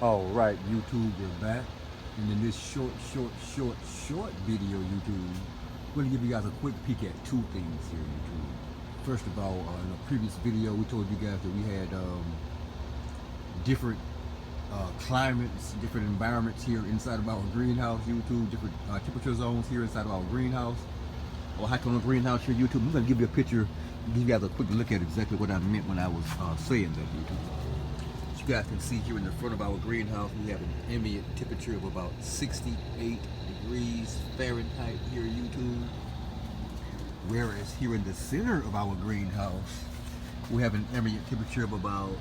All right, YouTube, we're back. And in this short video, YouTube, we're gonna give you guys a quick peek at two things here, YouTube. First of all, in a previous video, we told you guys that we had different climates, different environments here inside of our greenhouse, YouTube, different temperature zones here inside of our greenhouse. Or hike on the greenhouse here, YouTube. I'm gonna give you a picture, give you guys a quick look at exactly what I meant when I was saying that, YouTube. You guys can see here in the front of our greenhouse, we have an ambient temperature of about 68 degrees Fahrenheit here, YouTube. Whereas here in the center of our greenhouse, we have an ambient temperature of about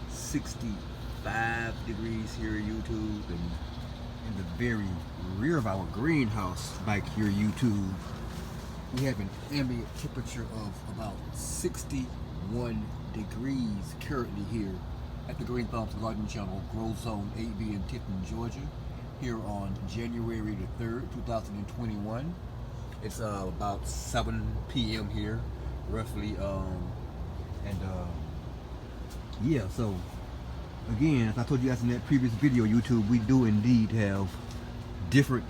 65 degrees here, YouTube. And in the very rear of our greenhouse back here, YouTube, we have an ambient temperature of about 61 degrees currently here at the Green Thumbs Garden Channel, Grow Zone 8B in Tifton, Georgia, here on January the 3rd, 2021. It's about 7 p.m. here, roughly, yeah, so, again, as I told you guys in that previous video, YouTube, we do indeed have different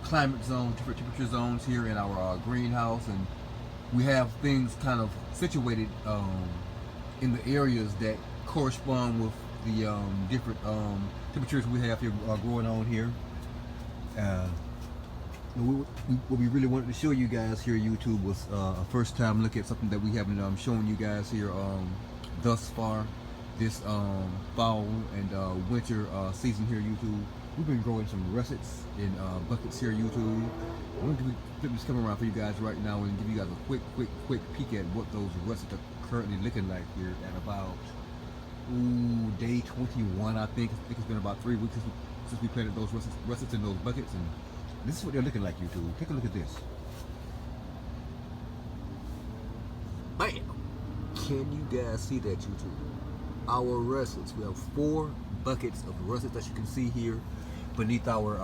climate zones, different temperature zones here in our greenhouse, and we have things kind of situated in the areas that correspond with the different temperatures we have here going on here. What we really wanted to show you guys here, YouTube, was a first time look at something that we haven't shown you guys here thus far this fall and winter season here, YouTube. We've been growing some russets in buckets here, YouTube. I'm going to flip this camera around for you guys right now and give you guys a quick peek at what those russets are currently looking like here at about day 21, I think. It's been about 3 weeks since we planted those russets in those buckets, and this is what they're looking like, YouTube. Take a look at this. Bam! Can you guys see that, YouTube? Our russets. We have 4 buckets of russets that you can see here beneath our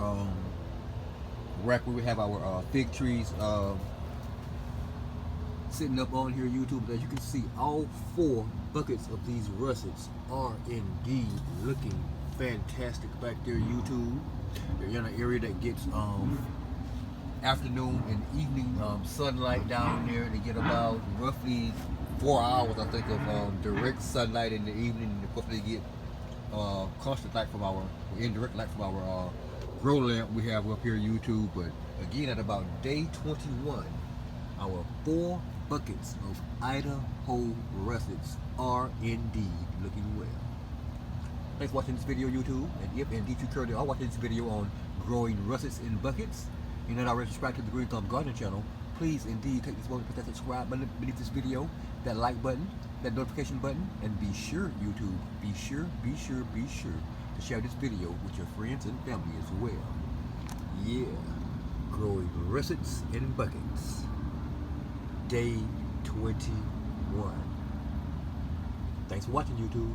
rack where we have our fig trees sitting up on here, YouTube. As you can see, all 4 buckets of these russets are indeed looking fantastic back there, YouTube. They're in an area that gets afternoon and evening sunlight down there. They get about roughly 4 hours, I think, of direct sunlight in the evening. And of course, they get constant light from our indirect light from our grow lamp we have up here, YouTube. But again, at about day 21, our 4 buckets of Idaho russets are indeed looking well. Thanks for watching this video, YouTube. And if indeed you currently are watching this video on growing russets in buckets, you're not already subscribed to the Green Thumb Garden channel, please indeed take this moment to press that subscribe button beneath this video, that like button, that notification button, and be sure, YouTube, be sure to share this video with your friends and family as well. Yeah, growing russets in buckets, day 21. Thanks for watching, YouTube.